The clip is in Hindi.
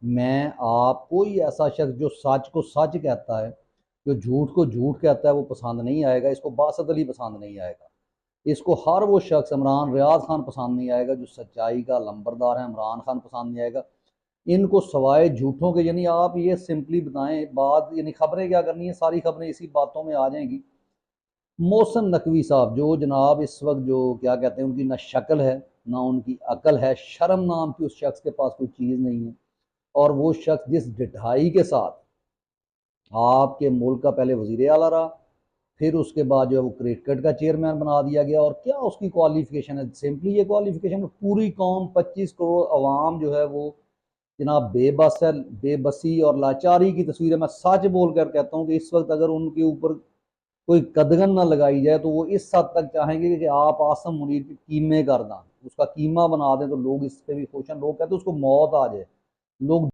मैं आप कोई ऐसा शख्स जो सच को सच कहता है, जो झूठ को झूठ कहता है, वो पसंद नहीं आएगा। इसको बासत अली पसंद नहीं आएगा। इसको हर वो शख्स इमरान रियाज खान पसंद नहीं आएगा जो सच्चाई का लंबरदार है। इमरान खान पसंद नहीं आएगा। इनको सवाए झूठों के, यानी आप ये सिंपली बताएं बात, यानी खबरें क्या करनी है, सारी खबरें इसी बातों में आ जाएंगी। मोहसिन नकवी साहब जो जनाब इस वक्त जो क्या कहते हैं, उनकी ना शक्ल है ना उनकी अकल है, शर्म नाम की उस शख्स के पास कोई चीज़ नहीं है। और वो शख्स जिस ढिठाई के साथ आपके मुल्क का पहले वजीर आला रहा, फिर उसके बाद जो है वो क्रिकेट का चेयरमैन बना दिया गया, और क्या उसकी क्वालिफिकेशन है, सिंपली ये क्वालिफिकेशन, पूरी कौम 25 करोड़ अवाम जो है वो जनाब बेबस है। बेबसी और लाचारी की तस्वीर है। मैं सच बोल कर कहता हूँ कि इस वक्त अगर उनके ऊपर कोई कदगन ना लगाई जाए तो वो इस हद तक चाहेंगे कि आप आसम मुनीर के कीमे कर दें, उसका कीमा बना दें, तो लोग इस पे भी खुश हैं। लोग कहते हैं उसको मौत आ जाए। लोग